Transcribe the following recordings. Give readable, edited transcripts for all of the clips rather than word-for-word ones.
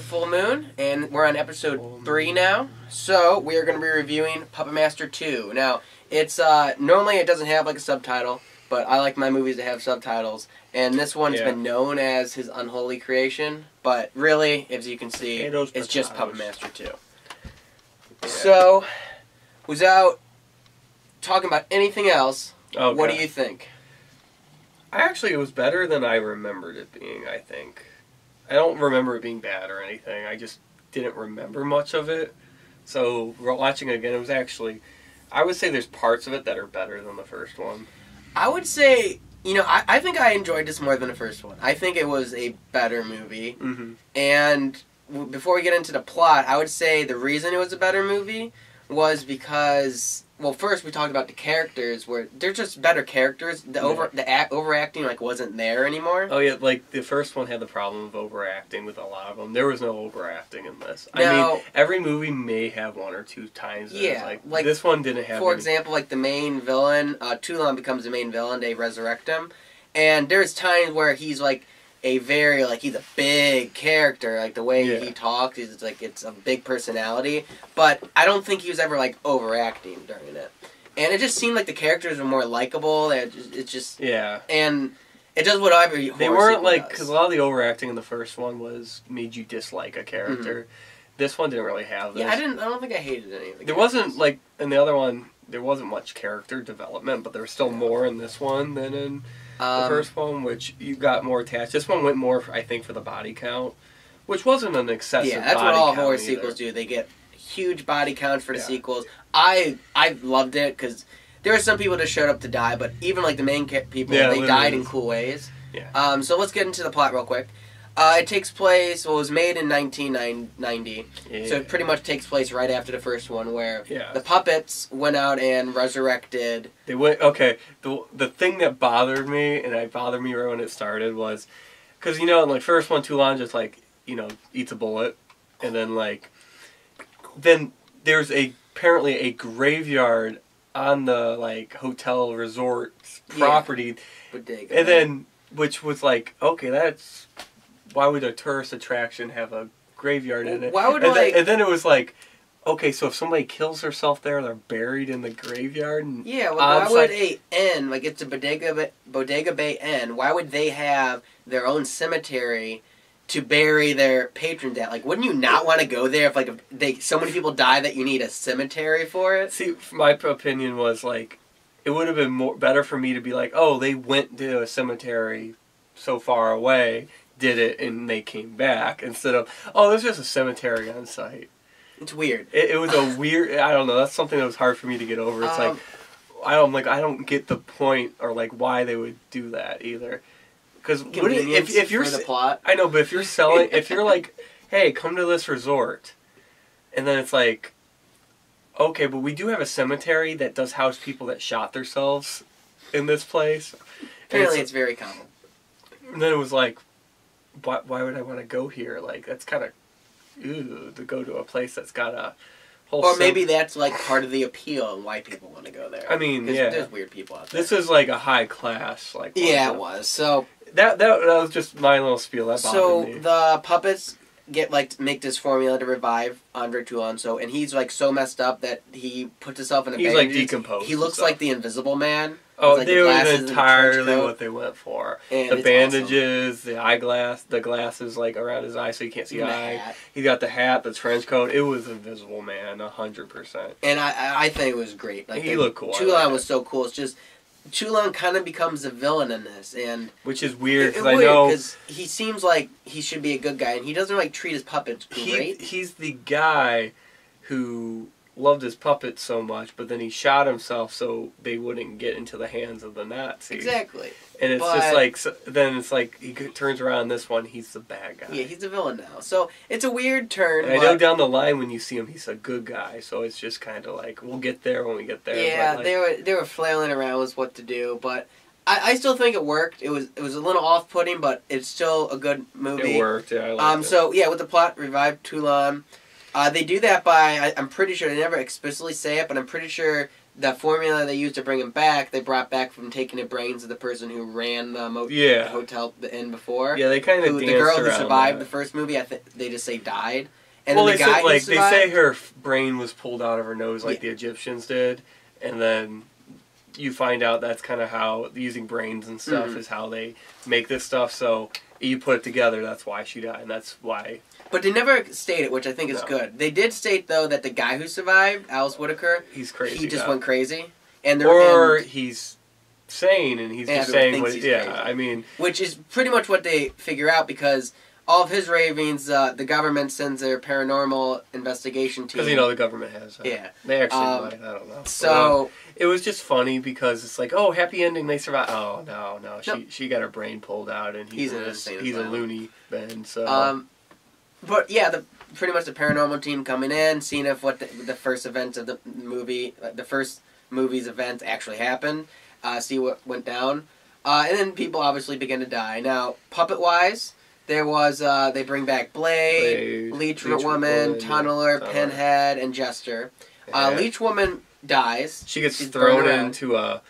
full moon, and we're on episode 3 now. So we are going to be reviewing Puppet Master 2. Now, it's normally it doesn't have like a subtitle, but I like my movies to have subtitles. And this one's been known as his unholy creation, but really, as you can see, it's just Puppet Master 2. Yeah. So, without talking about anything else, what do you think? It was better than I remembered it being, I think. I don't remember it being bad or anything. I just didn't remember much of it. So, watching it again, it was actually... I would say there's parts of it that are better than the first one. I would say, I think I enjoyed this more than the first one. I think it was a better movie. Mm-hmm. And before we get into the plot, I would say the reason it was a better movie was because... Well, first we talked about the characters, where they're just better characters. The overacting wasn't there anymore. Oh yeah, the first one had the problem of overacting with a lot of them. There was no overacting in this. Now, I mean, every movie may have one or two times. Yeah, this one didn't have. For example, the main villain, Toulon becomes the main villain. They resurrect him, and there's times where he's a very, he's a big character, the way he talks, is it's a big personality, but I don't think he was ever, overacting during it. And it just seemed like the characters were more likable, it's just... Yeah. And it does what every horror They weren't, does. Because a lot of the overacting in the first one made you dislike a character. Mm-hmm. This one didn't really have this. Yeah, I don't think I hated any of the There wasn't, in the other one, there wasn't much character development, but there was still more in this one than in... the first one, which you got more attached. This one went more, I think, for the body count, which wasn't an excessive body count. Yeah, that's what all horror sequels do. They get huge body counts for the sequels. I loved it, because there were some people that showed up to die, but even, the main people, they died in cool ways. Yeah. So let's get into the plot real quick. It takes place, it was made in 1990, so it pretty much takes place right after the first one, where the puppets went out and resurrected. They went, the thing that bothered me, and it bothered me right when it started, was, because, in the first one, Toulon just, eats a bullet, and then there's apparently a graveyard on the, hotel resort property, and then, which was okay, that's... Why would a tourist attraction have a graveyard in it? Why would and then it was okay, so if somebody kills herself there, they're buried in the graveyard? And why would a inn, it's a Bodega Bay Inn, why would they have their own cemetery to bury their patrons at? Wouldn't you not want to go there if, so many people die that you need a cemetery for it? See, my opinion was, it would have been better for me to be they went to a cemetery so far away, did it, and they came back, instead of, there's just a cemetery on site. It's weird. It was a weird, I don't know, that's something that was hard for me to get over. It's I don't get the point, or why they would do that either. Because if you're... for the plot. I know, but if you're selling, if you're hey, come to this resort, and then it's okay, but we do have a cemetery that does house people that shot themselves in this place. Apparently it's very common. And then it was why would I want to go here? That's kind of, to go to a place that's got a whole... Or maybe that's, part of the appeal and why people want to go there. I mean, there's weird people out there. This is, a high class, Yeah, it was. So... That was just my little spiel. That bothered me. So, the puppets make this formula to revive Andre Toulon, and he's, so messed up that he puts himself in a bandage. He's, decomposed. He looks like the Invisible Man. Oh, they were entirely what they went for. And the bandages, awesome. The eyeglass, the glasses around his eyes so you can't see the eye. Hat. He got the hat, the trench coat. It was Invisible Man, 100%. And I think it was great. He looked cool. Toulon was so cool. It's just Toulon kind of becomes a villain in this, and which is weird because I know because he seems like he should be a good guy, and he doesn't treat his puppets great. He's the guy who loved his puppets so much, but then he shot himself so they wouldn't get into the hands of the Nazis. Exactly. And it's then it's he turns around this one, he's the bad guy. Yeah, he's a villain now. So it's a weird turn. And I know down the line when you see him, he's a good guy. So it's just kind of we'll get there when we get there. Yeah, they were flailing around with what to do, but I still think it worked. It was a little off-putting, but it's still a good movie. It worked, yeah. I liked it. So yeah, with the plot, revive Toulon. They do that by, I'm pretty sure, they never explicitly say it, but I'm pretty sure the formula they used to bring him back, they brought back from taking the brains of the person who ran the hotel the inn before. Yeah, they kind of the girl who survived that. the first movie. they just say died. And well, then the guy who survived, they say her brain was pulled out of her nose like the Egyptians did, and then you find out that's kind of how using brains and stuff is how they make this stuff. So you put it together, that's why she died, and that's why. But they never state it, which I think is good. They did state, though, that the guy who survived, Alice Whitaker, he's crazy. He just went crazy. And he's sane, and he's just saying what... Yeah, I mean... Which is pretty much what they figure out, because all of his ravings, the government sends their paranormal investigation team. Because, the government has... yeah. They actually might, I don't know. So... it was just funny, because it's like, oh, happy ending, they survived. Oh, no. She got her brain pulled out, and he's a loony then, so... But yeah, pretty much the paranormal team coming in, seeing if what the first events of the movie, the first movie's events actually happened, see what went down, and then people obviously begin to die. Now, puppet wise, there was they bring back Blade, Leech Woman, Tunneler, Pinhead, and Jester. Yeah. Leech Woman dies. She gets thrown into not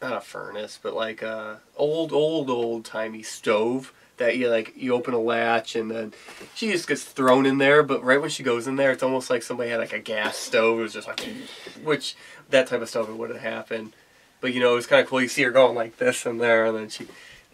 a furnace, but like a old timey stove. That you open a latch and then she just gets thrown in there, but right when she goes in there, it's almost like somebody had like a gas stove. It was just like, which that type of stuff it wouldn't happen. But it was kind of cool. You see her going like this in there, and then she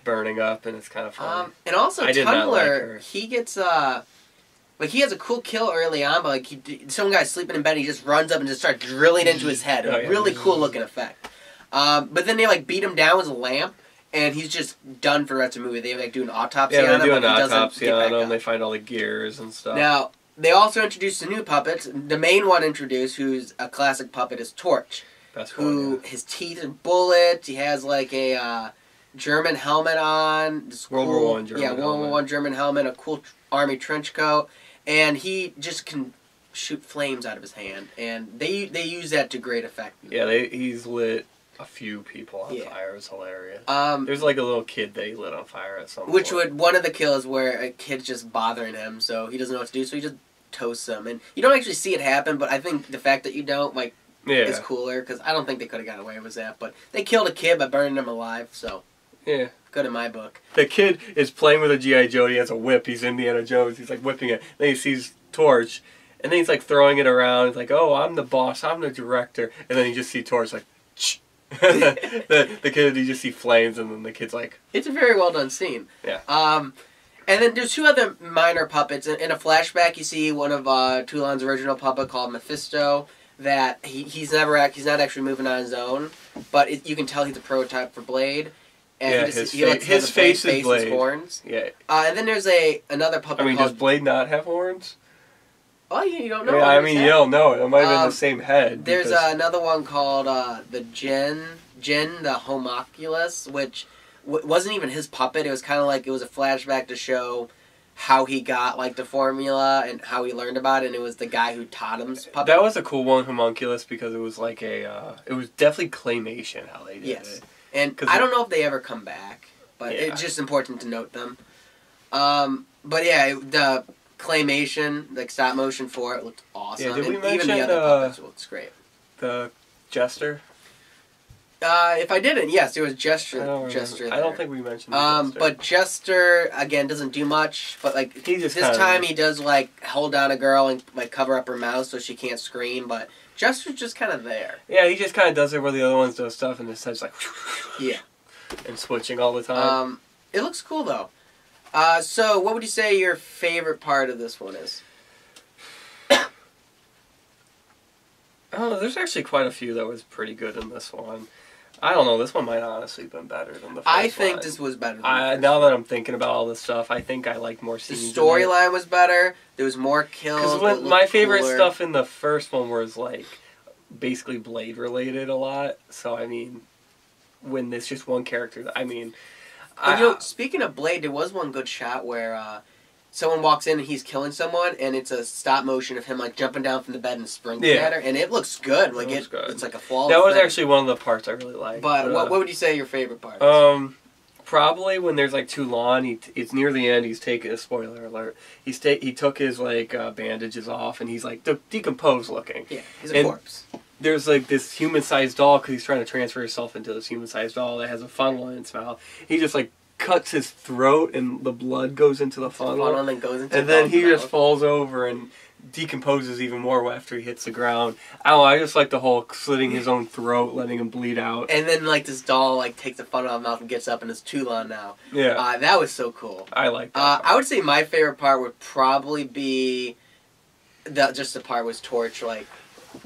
burning up, and it's kind of fun. And also Tunneler, he gets he has a cool kill early on, but some guy's sleeping in bed, and he just runs up and just starts drilling into his head. Really cool looking effect. But then they beat him down with a lamp. And he's just done for the rest of the movie. They do an autopsy on him. Yeah, they do an autopsy on him. They find all the gears and stuff. Now, they also introduced the new puppets. The main one introduced, who's a classic puppet, is Torch. That's cool. His teeth are bullets. He has a German helmet on. World War I German helmet. Yeah, World War I German helmet, a cool army trench coat. And he just can shoot flames out of his hand. And they use that to great effect. Yeah, he's lit a few people on fire. It was hilarious. There's a little kid that he lit on fire at some point. One of the kills where a kid's just bothering him, so he doesn't know what to do, so he just toasts him. And you don't actually see it happen, but I think the fact that you don't, is cooler, because I don't think they could have gotten away with that. But they killed a kid by burning him alive, so... yeah. Good in my book. The kid is playing with a G.I. Joe, he has a whip, he's Indiana Jones, he's whipping it. Then he sees Torch, and then he's throwing it around, he's like, oh, I'm the boss, I'm the director. And then you just see Torch shh. the kid, you just see flames, and then the kid's like... It's a very well done scene. Yeah. And then there's two other minor puppets. In a flashback, you see one of Toulon's original puppet called Mephisto, that he's not actually moving on his own, but you can tell he's a prototype for Blade. And his face is Blade. Horns. Yeah. And then there's another puppet does Blade not have horns? Oh, you don't know. Yeah, you don't know. It might have been the same head. There's another one called the Jinn, the Homunculus, which wasn't even his puppet. It was kind of it was a flashback to show how he got the formula and how he learned about it. And it was the guy who taught him's puppet. That was a cool one, Homunculus, because it was it was definitely claymation how they did it. And I don't know if they ever come back, but it's just important to note them. But yeah, the claymation, stop motion for it looked awesome. Yeah, did we mention even the other puppets looks great. The Jester? If I didn't, yes, it was Jester. I don't think we mentioned Jester. But Jester again doesn't do much. But this time he does hold down a girl and cover up her mouth so she can't scream. But Jester's just kind of there. Yeah, he just kind of does it where the other ones do stuff, and it's just yeah, and switching all the time. It looks cool though. So, what would you say your favorite part of this one is? Oh, there's actually quite a few that was pretty good in this one. I don't know, this one might honestly have been better than the first one. I think this was better than the first now that I'm thinking about all this stuff, I think I like more scenes. The storyline was better, there was more kills. Because my favorite stuff in the first one was, basically Blade-related a lot. So, when there's just one character, speaking of Blade, there was one good shot where someone walks in and he's killing someone, and it's a stop motion of him jumping down from the bed and sprinting at her, and it looks good. It's like a flawless That was thing. actually one of the parts I really liked. But what would you say your favorite part is? Probably when there's Toulon, it's near the end. He's taking a spoiler alert. He took his bandages off, and he's decomposed looking. Yeah, he's a corpse. there's like this human-sized doll because he's trying to transfer himself into this human-sized doll that has a funnel in its mouth. He just like cuts his throat and the blood goes into the funnel. And then goes into and then he just falls over and decomposes even more after he hits the ground. I don't know, I just like the whole slitting his own throat, letting him bleed out. And then like this doll like takes the funnel out of his mouth and gets up and is Toulon now. Yeah. That was so cool. I like that. I would say my favorite part would probably be just the part was Torch like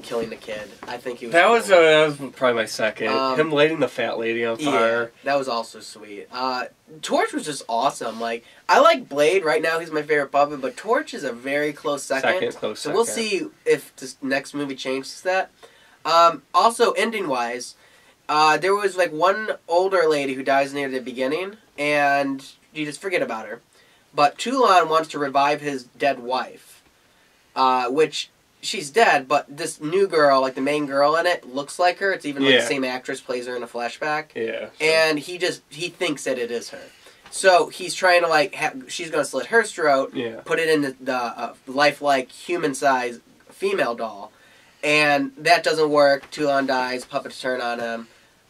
killing the kid. I think he was. That was probably my second. Him lighting the fat lady on fire. Yeah, that was also sweet. Torch was just awesome. Like I like Blade right now. He's my favorite puppet, but Torch is a very close second. So we'll see if this next movie changes that. Also, ending wise, there was like one older lady who dies near the beginning, and you just forget about her. But Toulon wants to revive his dead wife, which. She's dead, but this new girl, like the main girl in it, looks like her. It's even like the same actress plays her in a flashback. Yeah. So. And he thinks that it is her. So he's trying to like, she's going to slit her throat, put it in the lifelike human-sized female doll. And that doesn't work. Toulon dies, puppets turn on him.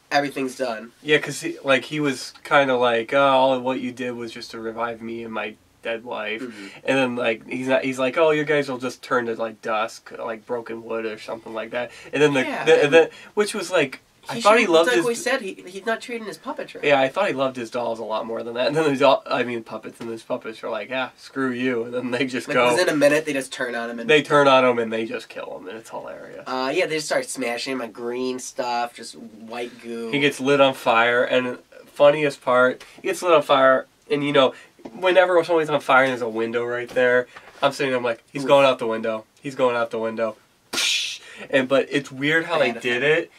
Everything's done. Yeah, because he was kind of like, oh, all what you did was just to revive me and my dead wife, and then like he's like, oh, you guys will just turn to like dust, like broken wood or something like that, and then the which was like I thought he loved his. Like we said, he's not treating his puppets right. Yeah, I thought he loved his dolls a lot more than that. And then puppets, and his puppets are like, yeah, screw you, and then they just go. Within a minute, they just turn on him. And they turn on him and they just kill him, and it's hilarious. Yeah, they just start smashing him, like green stuff, just white goo. He gets lit on fire, and funniest part, he gets lit on fire, and you know. Whenever somebody's on fire and there's a window right there, I'm sitting there, I'm like, he's going out the window. He's going out the window. But it's weird how they did it.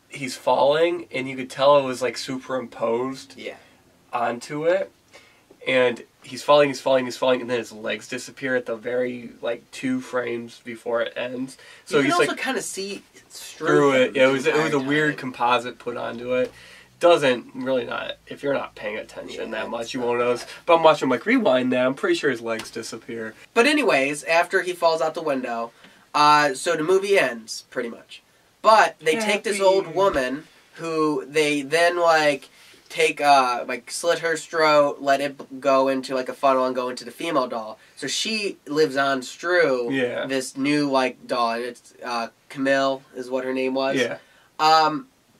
He's falling, and you could tell it was like superimposed onto it. And he's falling, and then his legs disappear at the very, like, 2 frames before it ends. So you can also like, kind of see through it. Yeah, it was a weird composite put onto it. Doesn't really not, if you're not paying attention that much, you won't notice. But I'm watching him like rewind now, I'm pretty sure his legs disappear. But anyways, after he falls out the window, so the movie ends, pretty much. But they take this old woman, who they then like, take, like slit her throat, let it go into like a funnel and go into the female doll. So she lives on through this new like doll, and it's, Camille is what her name was. Yeah.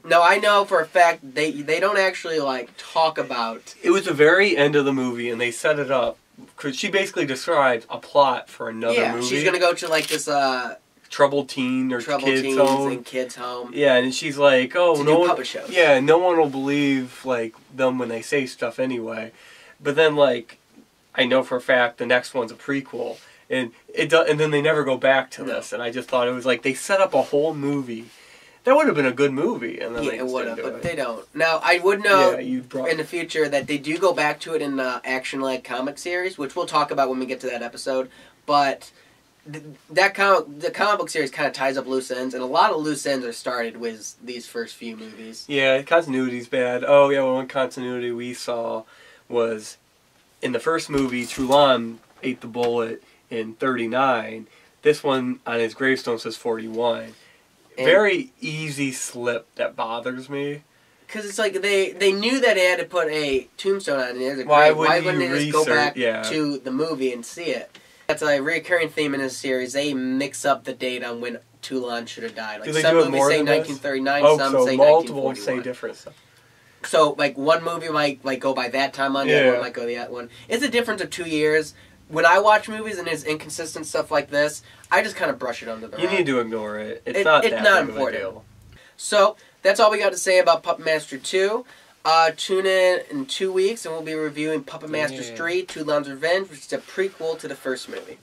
No, I know for a fact they don't actually like talk about. It was the very end of the movie, and they set it up because she basically describes a plot for another movie. She's gonna go to like this troubled teen or kids home. And kids home. Yeah, and she's like, oh, no one. Puppet shows. Yeah, no one will believe like them when they say stuff anyway. But then like, I know for a fact the next one's a prequel, and and then they never go back to this. And I just thought it was like they set up a whole movie. That would have been a good movie. And then it would have, but they don't. Now, I would know in the future that they do go back to it in the Action-led comic series, which we'll talk about when we get to that episode. But the comic book series kind of ties up loose ends, and a lot of loose ends are started with these first few movies. Yeah, continuity's bad. Oh, yeah, well, one continuity we saw was in the first movie, Toulon ate the bullet in 39. This one on his gravestone says 41. Very easy slip that bothers me. Because it's like they knew that they had to put a tombstone on it. Like, why wouldn't they just go back to the movie and see it? That's a recurring theme in this series. They mix up the date on when Toulon should have died. Like, some movies say 1939, some say 1941. Multiple say different stuff. So like one movie might like go by that time on the other one might go the other one. It's a difference of 2 years. When I watch movies and there's inconsistent stuff like this, I just kind and brush it under the rug. You need to ignore it. It's not important. So, that's all we got to say about Puppet Master 2. Tune in 2 weeks and we'll be reviewing Puppet Master 3, Toulon's Revenge, which is a prequel to the first movie.